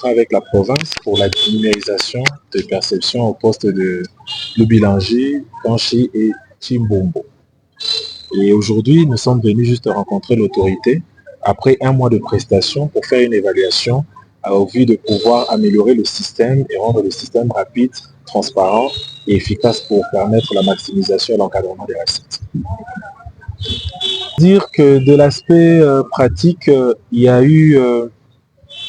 avec la province pour la numérisation de perception au poste de Lubilangi, Kanchi et Chimbombo. Et aujourd'hui, nous sommes venus juste rencontrer l'autorité après un mois de prestation pour faire une évaluation au vu de pouvoir améliorer le système et rendre le système rapide, transparent et efficace pour permettre la maximisation et l'encadrement des recettes. Dire que de l'aspect pratique, il y a eu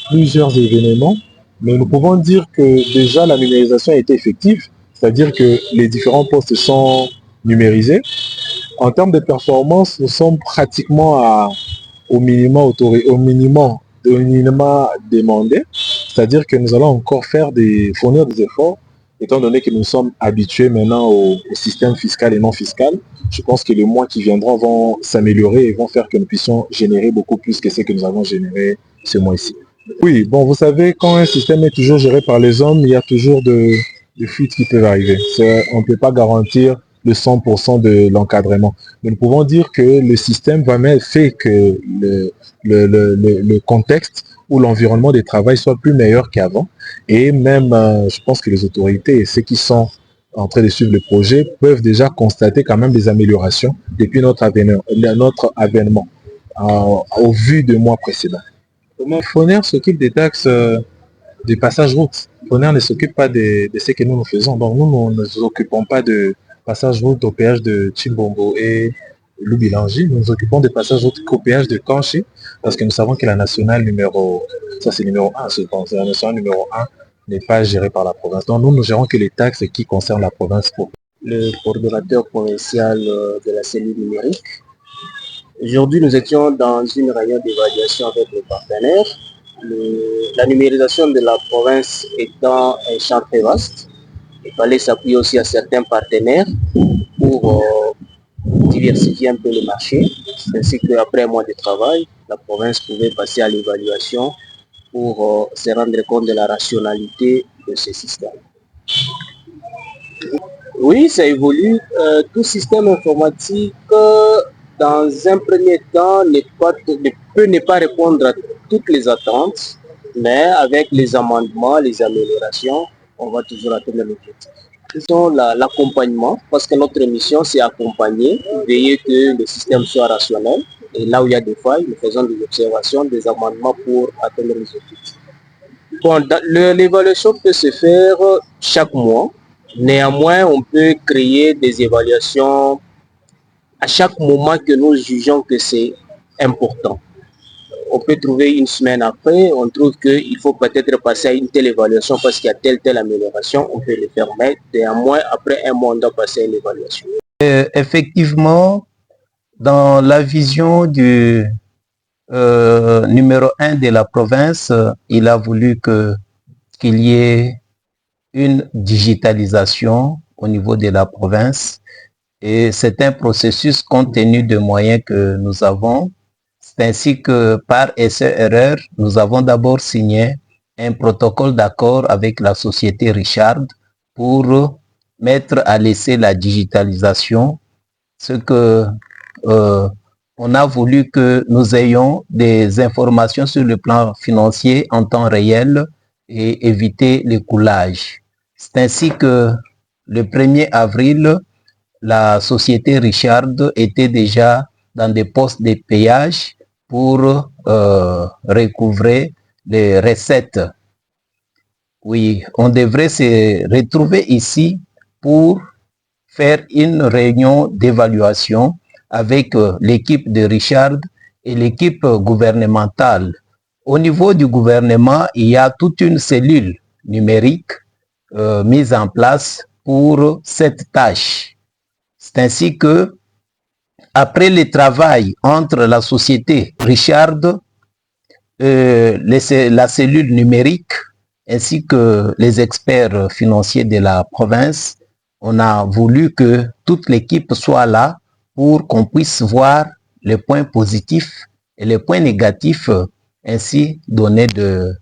plusieurs événements, mais nous pouvons dire que déjà la numérisation a été effective, c'est-à-dire que les différents postes sont numérisés. En termes de performance, nous sommes pratiquement au minimum demandé, c'est-à-dire que nous allons encore fournir des efforts, étant donné que nous sommes habitués maintenant au système fiscal et non fiscal. Je pense que les mois qui viendront vont s'améliorer et vont faire que nous puissions générer beaucoup plus que ce que nous avons généré ce mois-ci. Oui, bon, vous savez, quand un système est toujours géré par les hommes, il y a toujours de fuites qui peuvent arriver. On ne peut pas garantir le 100% de l'encadrement. Mais nous pouvons dire que le système fait que le contexte ou l'environnement de travail soit plus meilleur qu'avant. Et même, je pense que les autorités et ceux qui sont en train de suivre le projet peuvent déjà constater quand même des améliorations depuis notre avènement au vu de mois précédents. Foner s'occupe des taxes du passage route. Foner ne s'occupe pas de ce que nous faisons. Donc nous ne nous occupons pas de passage route au péage de Chimbombo et Lubilangi. Nous nous occupons des passages route au péage de Kanchi parce que nous savons que la nationale numéro 1, je pense, la nationale numéro 1 n'est pas gérée par la province. Donc nous ne gérons que les taxes qui concernent la province. Le coordonnateur provincial de la cellule numérique. Aujourd'hui, nous étions dans une réunion d'évaluation avec les partenaires. La numérisation de la province étant un champ très vaste, il fallait s'appuyer aussi à certains partenaires pour diversifier un peu le marché, ainsi qu'après un mois de travail, la province pouvait passer à l'évaluation pour se rendre compte de la rationalité de ce système. Oui, ça évolue. Tout système informatique, dans un premier temps, peut ne pas répondre à toutes les attentes, mais avec les amendements, les améliorations, on va toujours atteindre l'objectif. Faisons l'accompagnement, parce que notre mission, c'est accompagner, veiller que le système soit rationnel. Et là où il y a des failles, nous faisons des observations, des amendements pour atteindre les objectifs. Bon, l'évaluation peut se faire chaque mois. Néanmoins, on peut créer des évaluations à chaque moment que nous jugeons que c'est important. On peut trouver une semaine après, on trouve qu'il faut peut-être passer à une telle évaluation parce qu'il y a telle amélioration, on peut le faire, mais néanmoins, après un mois, on doit passer à une évaluation. Effectivement, dans la vision du numéro 1 de la province, il a voulu qu'il y ait une digitalisation au niveau de la province et c'est un processus compte tenu des moyens que nous avons. C'est ainsi que par essai-erreur, nous avons d'abord signé un protocole d'accord avec la société Richard pour mettre à l'essai la digitalisation, ce que on a voulu que nous ayons des informations sur le plan financier en temps réel et éviter les coulages. C'est ainsi que le 1er avril, la société Richard était déjà dans des postes de péage pour recouvrer les recettes. Oui, on devrait se retrouver ici pour faire une réunion d'évaluation avec l'équipe de Richard et l'équipe gouvernementale. Au niveau du gouvernement, il y a toute une cellule numérique mise en place pour cette tâche. C'est ainsi que, après le travail entre la société Richard, la cellule numérique, ainsi que les experts financiers de la province, on a voulu que toute l'équipe soit là pour qu'on puisse voir les points positifs et les points négatifs, ainsi donner de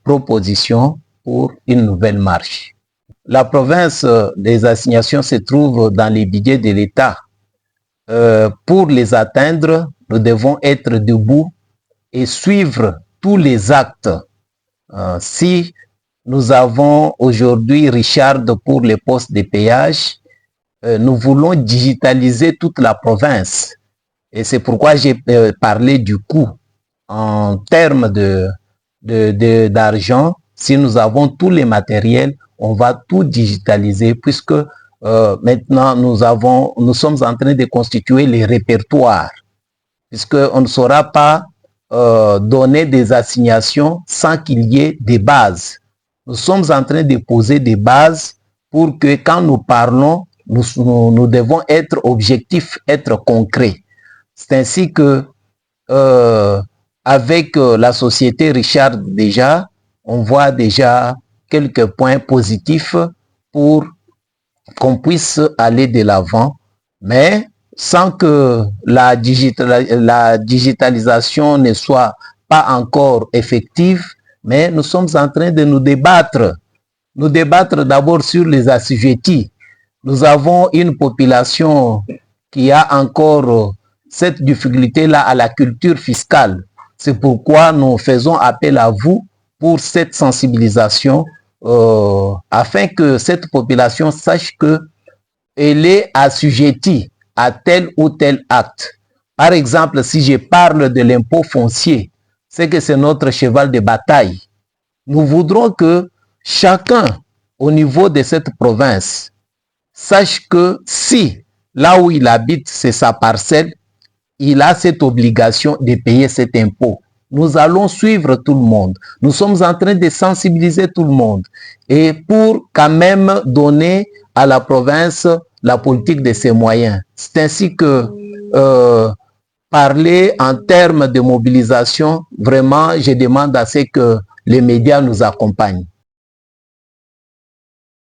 propositions pour une nouvelle marche. La province des assignations se trouve dans les budgets de l'État. Pour les atteindre, nous devons être debout et suivre tous les actes Si nous avons aujourd'hui Richard pour les postes de péage, nous voulons digitaliser toute la province. Et c'est pourquoi j'ai parlé du coût en termes d'argent. Si nous avons tous les matériels, on va tout digitaliser puisque maintenant nous sommes en train de constituer les répertoires, puisqu'on ne saura pas donner des assignations sans qu'il y ait des bases. Nous sommes en train de poser des bases pour que quand nous parlons, nous devons être objectifs, être concrets. C'est ainsi que avec la société Richard déjà, on voit déjà quelques points positifs pour qu'on puisse aller de l'avant, mais sans que la digitalisation ne soit pas encore effective, mais nous sommes en train de nous débattre. Nous débattre d'abord sur les assujettis. Nous avons une population qui a encore cette difficulté-là à la culture fiscale. C'est pourquoi nous faisons appel à vous pour cette sensibilisation afin que cette population sache qu'elle est assujettie à tel ou tel acte. Par exemple, si je parle de l'impôt foncier, c'est que c'est notre cheval de bataille. Nous voudrons que chacun au niveau de cette province sache que si là où il habite, c'est sa parcelle, il a cette obligation de payer cet impôt. Nous allons suivre tout le monde. Nous sommes en train de sensibiliser tout le monde. Et pour quand même donner à la province la politique de ses moyens. C'est ainsi que parler en termes de mobilisation, vraiment, je demande à ce que les médias nous accompagnent.